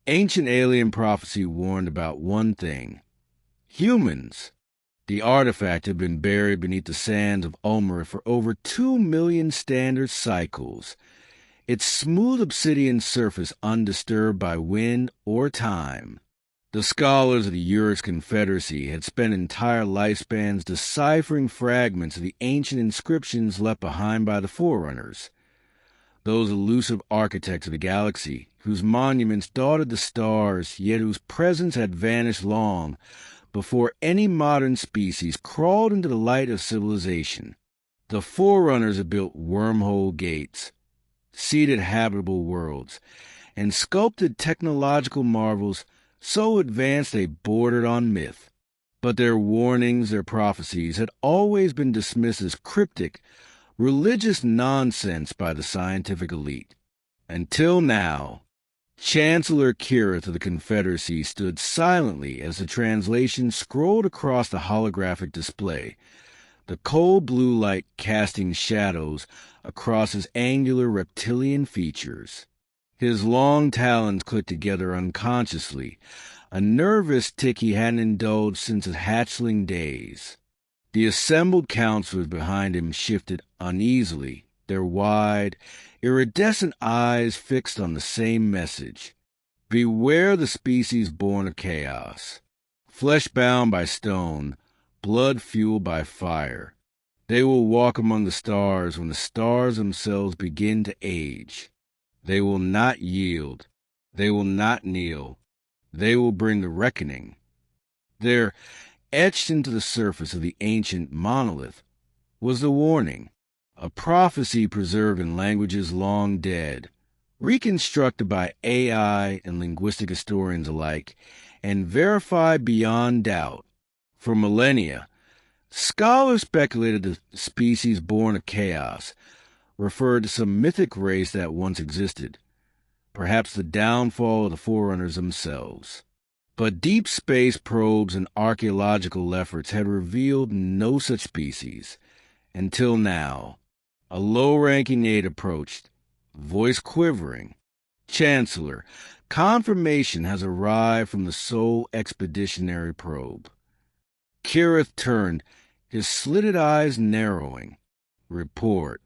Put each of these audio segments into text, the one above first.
Ancient alien prophecy warned about one thing: humans. The artifact had been buried beneath the sands of Ulmer for over 2 million standard cycles, its smooth obsidian surface undisturbed by wind or time. The scholars of the Urix Confederacy had spent entire lifespans deciphering fragments of the ancient inscriptions left behind by the Forerunners, those elusive architects of the galaxy, whose monuments dotted the stars, yet whose presence had vanished long before any modern species crawled into the light of civilization. The Forerunners had built wormhole gates, seeded habitable worlds, and sculpted technological marvels so advanced they bordered on myth. But their warnings, their prophecies, had always been dismissed as cryptic, religious nonsense by the scientific elite. Until now, Chancellor Kirith of the Confederacy stood silently as the translation scrolled across the holographic display, the cold blue light casting shadows across his angular reptilian features. His long talons clicked together unconsciously, a nervous tic he hadn't indulged since his hatchling days. The assembled counselors behind him shifted uneasily, their wide, iridescent eyes fixed on the same message. Beware the species born of chaos, flesh-bound by stone, blood-fueled by fire. They will walk among the stars when the stars themselves begin to age. They will not yield. They will not kneel. They will bring the reckoning. There, etched into the surface of the ancient monolith, was the warning, a prophecy preserved in languages long dead, reconstructed by AI and linguistic historians alike, and verified beyond doubt. For millennia, scholars speculated the species born of chaos referred to some mythic race that once existed, perhaps the downfall of the Forerunners themselves. But deep space probes and archaeological efforts had revealed no such species, until now. A low-ranking aide approached, voice quivering. "Chancellor, confirmation has arrived from the Sol Expeditionary Probe." Kirith turned, his slitted eyes narrowing. "Report."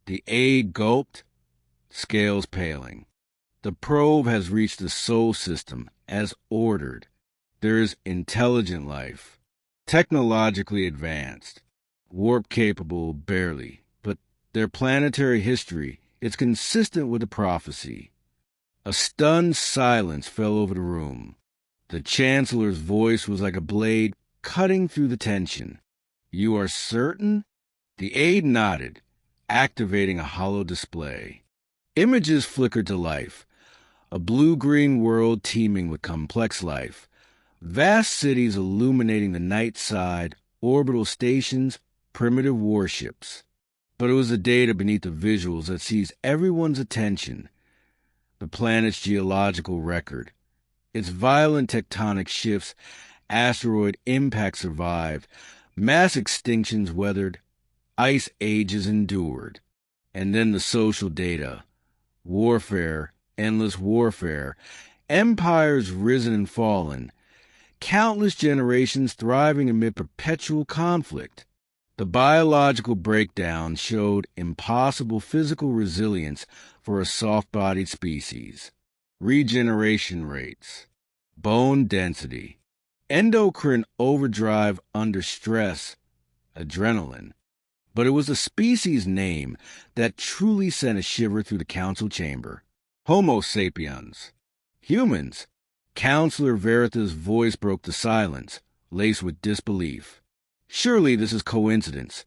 The aide gulped, scales paling. "The probe has reached the Sol system, as ordered. There is intelligent life, technologically advanced, warp-capable barely, but their planetary history is consistent with the prophecy." A stunned silence fell over the room. The Chancellor's voice was like a blade cutting through the tension. "You are certain?" The aide nodded, activating a hollow display. Images flickered to life. A blue-green world teeming with complex life. Vast cities illuminating the night side, orbital stations, primitive warships. But it was the data beneath the visuals that seized everyone's attention. The planet's geological record. Its violent tectonic shifts, asteroid impacts survived, mass extinctions weathered, ice ages endured. And then the social data. Warfare, endless warfare, empires risen and fallen, countless generations thriving amid perpetual conflict. The biological breakdown showed impossible physical resilience for a soft-bodied species. Regeneration rates, bone density, endocrine overdrive under stress, adrenaline. But it was the species name that truly sent a shiver through the council chamber. Homo sapiens. Humans. Counselor Veritha's voice broke the silence, laced with disbelief. Surely this is coincidence.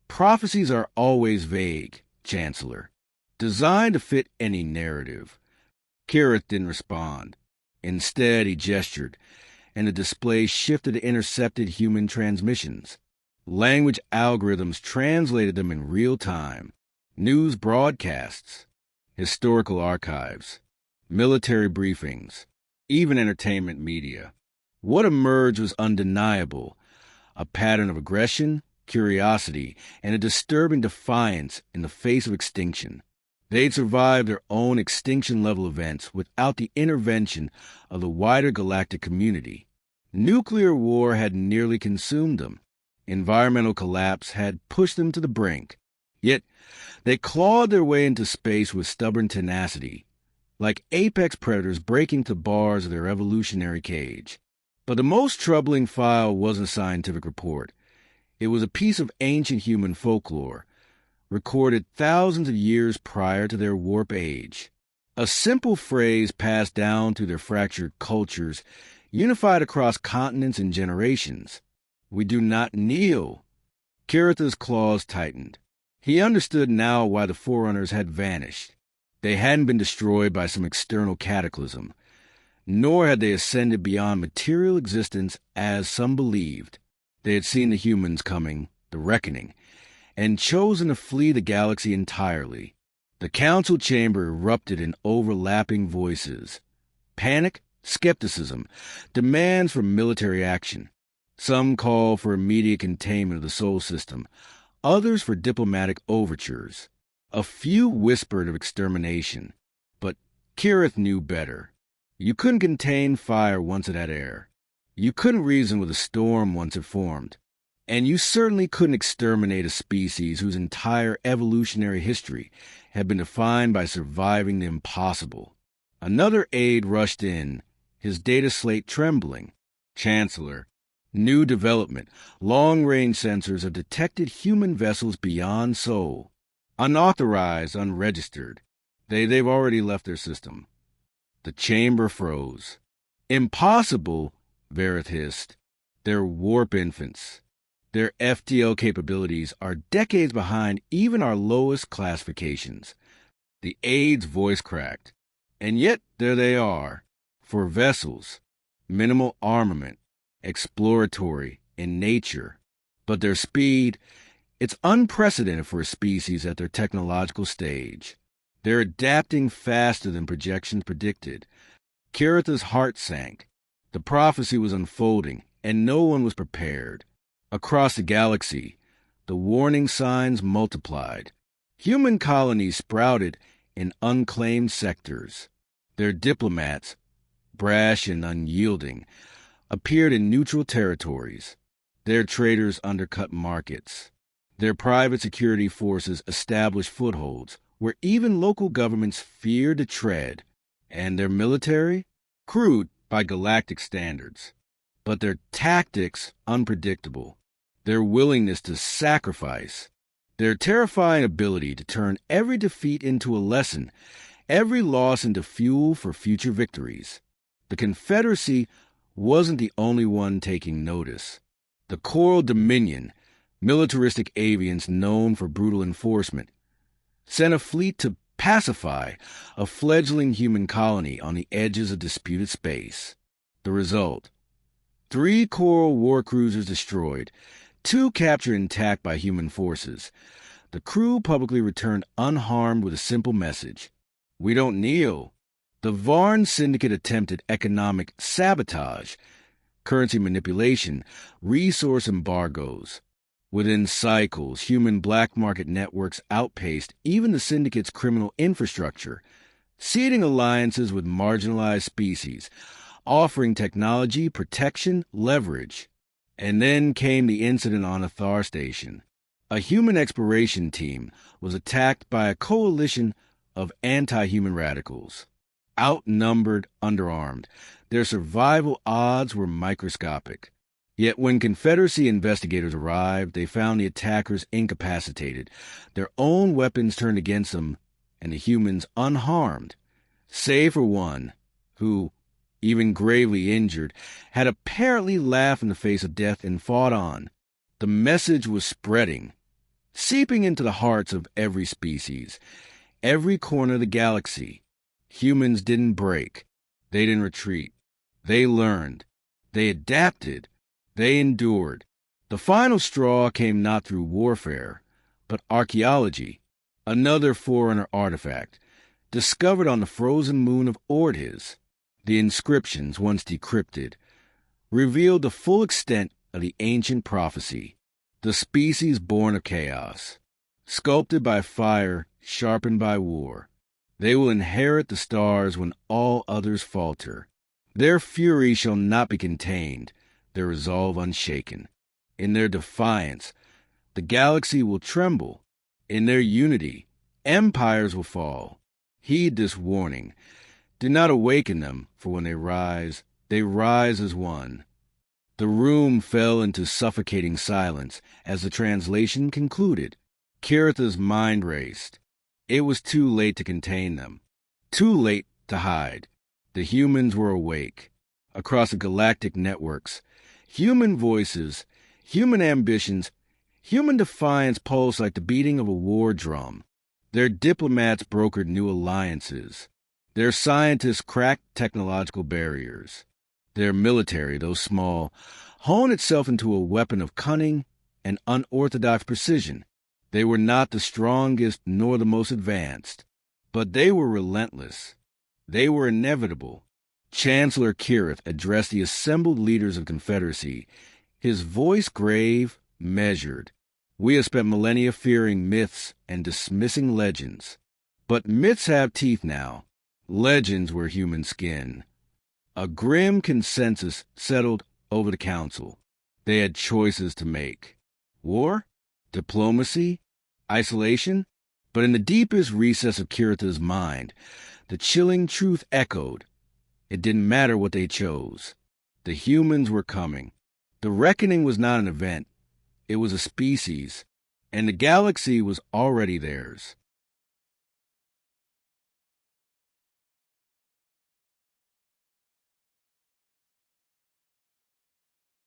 Prophecies are always vague, Chancellor, designed to fit any narrative. Kirith didn't respond. Instead, he gestured, and the display shifted to intercepted human transmissions. Language algorithms translated them in real time. News broadcasts, historical archives, military briefings, even entertainment media. What emerged was undeniable: a pattern of aggression, curiosity, and a disturbing defiance in the face of extinction. They'd survived their own extinction-level events without the intervention of the wider galactic community. Nuclear war had nearly consumed them. Environmental collapse had pushed them to the brink. Yet they clawed their way into space with stubborn tenacity, like apex predators breaking the bars of their evolutionary cage. But the most troubling file wasn't a scientific report. It was a piece of ancient human folklore, recorded thousands of years prior to their warp age. A simple phrase passed down through their fractured cultures, unified across continents and generations. "We do not kneel." Kiritha's claws tightened. He understood now why the Forerunners had vanished. They hadn't been destroyed by some external cataclysm, nor had they ascended beyond material existence as some believed. They had seen the humans coming, the reckoning, and chosen to flee the galaxy entirely. The council chamber erupted in overlapping voices. Panic, skepticism, demands for military action. Some called for immediate containment of the Sol system, others for diplomatic overtures. A few whispered of extermination, but Kirith knew better. You couldn't contain fire once it had air. You couldn't reason with a storm once it formed. And you certainly couldn't exterminate a species whose entire evolutionary history had been defined by surviving the impossible. Another aide rushed in, his data slate trembling. "Chancellor, new development. Long-range sensors have detected human vessels beyond Sol. Unauthorized, unregistered. They've already left their system." The chamber froze. "Impossible," Vareth hissed. "They're warp infants. Their FTL capabilities are decades behind even our lowest classifications." The aide's voice cracked. "And yet there they are. For vessels, minimal armament, exploratory, in nature. But their speed, it's unprecedented for a species at their technological stage. They're adapting faster than projections predicted." Kiritha's heart sank. The prophecy was unfolding, and no one was prepared. Across the galaxy, the warning signs multiplied. Human colonies sprouted in unclaimed sectors. Their diplomats, brash and unyielding, appeared in neutral territories. Their traders undercut markets. Their private security forces established footholds where even local governments feared to tread. And their military? Crude by galactic standards. But their tactics unpredictable. Their willingness to sacrifice. Their terrifying ability to turn every defeat into a lesson, every loss into fuel for future victories. The Confederacy wasn't the only one taking notice. The Coral Dominion, militaristic avians known for brutal enforcement, sent a fleet to pacify a fledgling human colony on the edges of disputed space. The result: 3 Coral war cruisers destroyed, 2 captured intact by human forces. The crew publicly returned unharmed with a simple message: "We don't kneel." The Varn Syndicate attempted economic sabotage, currency manipulation, resource embargoes. Within cycles, human black market networks outpaced even the Syndicate's criminal infrastructure, seeding alliances with marginalized species, offering technology, protection, leverage. And then came the incident on a Thar station. A human exploration team was attacked by a coalition of anti-human radicals. Outnumbered, underarmed, their survival odds were microscopic. Yet when Confederacy investigators arrived, they found the attackers incapacitated, their own weapons turned against them, and the humans unharmed, save for one who, even gravely injured, had apparently laughed in the face of death and fought on. The message was spreading, seeping into the hearts of every species, every corner of the galaxy. Humans didn't break. They didn't retreat. They learned. They adapted. They endured. The final straw came not through warfare, but archaeology, another Forerunner artifact, discovered on the frozen moon of Ordhis. The inscriptions, once decrypted, revealed the full extent of the ancient prophecy, the species born of chaos. sculpted by fire, sharpened by war. They will inherit the stars when all others falter. Their fury shall not be contained, their resolve unshaken. In their defiance, the galaxy will tremble. In their unity, empires will fall. Heed this warning. Do not awaken them, for when they rise as one. The room fell into suffocating silence as the translation concluded. Kiritha's mind raced. It was too late to contain them, too late to hide. The humans were awake. Across the galactic networks, human voices, human ambitions, human defiance pulsed like the beating of a war drum. Their diplomats brokered new alliances. Their scientists cracked technological barriers. Their military, though small, honed itself into a weapon of cunning and unorthodox precision. They were not the strongest nor the most advanced, but they were relentless. They were inevitable. Chancellor Kirith addressed the assembled leaders of Confederacy, his voice grave, measured. We have spent millennia fearing myths and dismissing legends. But myths have teeth now. Legends were human skin. A grim consensus settled over the council. They had choices to make. War? Diplomacy? Isolation? But in the deepest recess of Kiritha's mind, the chilling truth echoed. It didn't matter what they chose. The humans were coming. The reckoning was not an event. It was a species, and the galaxy was already theirs.